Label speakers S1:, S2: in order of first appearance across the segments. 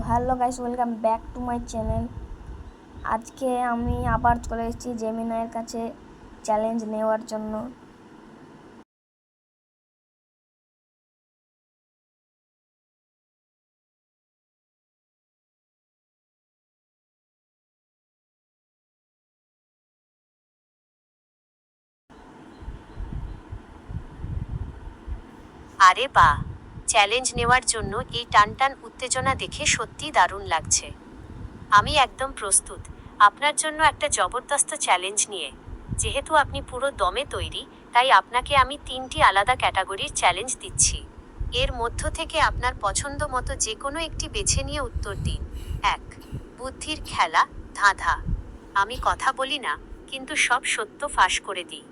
S1: Hello guys, welcome back to my channel. আজকে আমি আবার চলে এসেছি জেমিনাইয়ের কাছে চ্যালেঞ্জ নেওয়ার জন্য।
S2: আরে বাহ, চ্যালেঞ্জ নেওয়ার জন্য এই টানটান উত্তেজনা দেখে সত্যিই দারুণ লাগছে। আমি একদম প্রস্তুত আপনার জন্য একটা জবরদস্ত চ্যালেঞ্জ নিয়ে। যেহেতু আপনি পুরো দমে তৈরি, তাই আপনাকে আমি 3টি আলাদা ক্যাটাগরির চ্যালেঞ্জ দিচ্ছি। এর মধ্য থেকে আপনার পছন্দ মতো যে কোনো একটি বেছে নিয়ে উত্তর দিন। 1. বুদ্ধির খেলা, ধাঁধা। আমি কথা বলি না, কিন্তু সব সত্য ফাঁস করে দিই।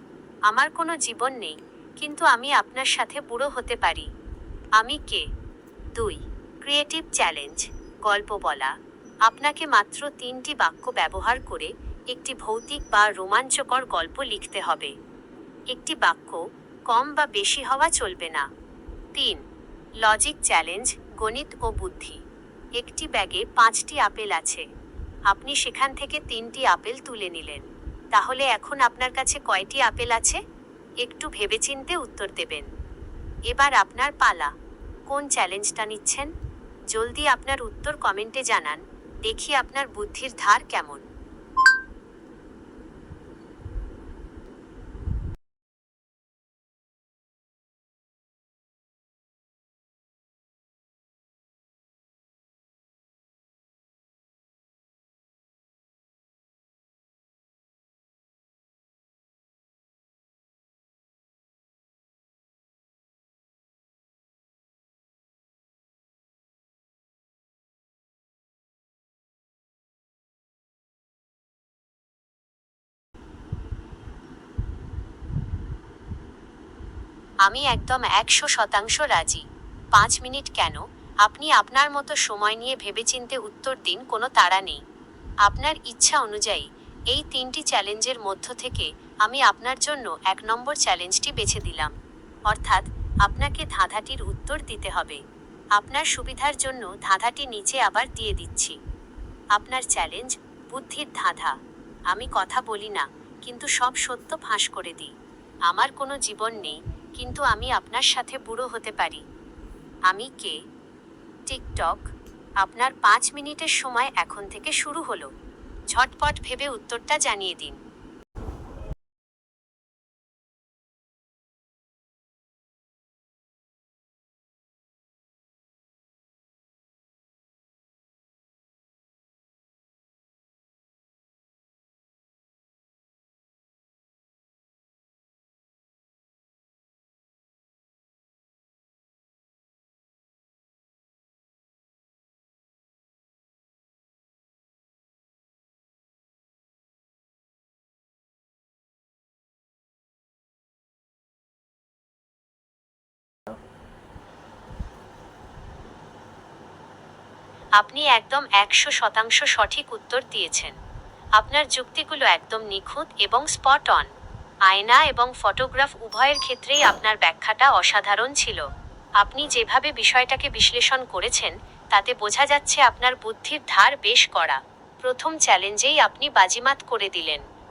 S2: আমার কোনো জীবন নেই, কিন্তু আমি আপনার সাথে বুড়ো হতে পারি। আমি কে? 2. ক্রিয়েটিভ চ্যালেঞ্জ, গল্প বলা। আপনাকে মাত্র 3টি বাক্য ব্যবহার করে একটি ভৌতিক বা রোমাঞ্চকর গল্প লিখতে হবে। একটি বাক্য কম বা বেশি হওয়া চলবে না। 3. লজিক চ্যালেঞ্জ, গণিত ও বুদ্ধি। একটি ব্যাগে 5টি আপেল আছে। আপনি সেখান থেকে 3টি আপেল তুলে নিলেন। তাহলে এখন আপনার কাছে কয়টি আপেল আছে? একটু ভেবেচিন্তে উত্তর দেবেন। এবার আপনার পালা। কোন চ্যালেঞ্জটা নিচ্ছেন? জলদি আপনার উত্তর কমেন্টে জানান, দেখি আপনার বুদ্ধির ধার কেমন। আমি একদম 100% রাজি। 5 মিনিট কেন? আপনি আপনার মতো সময় নিয়ে ভেবেচিন্তে উত্তর দিন, কোনো তাড়া নেই। আপনার ইচ্ছা অনুযায়ী এই 3টি চ্যালেঞ্জের মধ্য থেকে আমি আপনার জন্য 1 নম্বর চ্যালেঞ্জটি বেছে দিলাম। অর্থাৎ আপনাকে ধাঁধাটির উত্তর দিতে হবে। আপনার সুবিধার জন্য ধাঁধাটি নিচে আবার দিয়ে দিচ্ছি। আপনার চ্যালেঞ্জ, বুদ্ধির ধাঁধা। আমি কথা বলি না, কিন্তু সব সত্য ফাঁস করে দিই। আমার কোনো জীবন নেই, কিন্তু আমি আপনার সাথে বুড়ো হতে পারি। আমি কে? টিকটক। আপনার 5 মিনিটের সময় এখন থেকে শুরু হলো। ঝটপট ভেবে উত্তরটা জানিয়ে দিন। আপনি একদম 100% সঠিক উত্তর দিয়েছেন। আপনার যুক্তিগুলো একদম নিখুঁত এবং স্পট অন। আয়না এবং ফটোগ্রাফ উভয়ের ক্ষেত্রেই আপনার ব্যাখ্যাটা অসাধারণ ছিল। আপনি যেভাবে বিষয়টাকে বিশ্লেষণ করেছেন, তাতে বোঝা যাচ্ছে আপনার বুদ্ধির ধার বেশ কড়া। প্রথম চ্যালেঞ্জেই আপনি বাজিমাত করে দিলেন।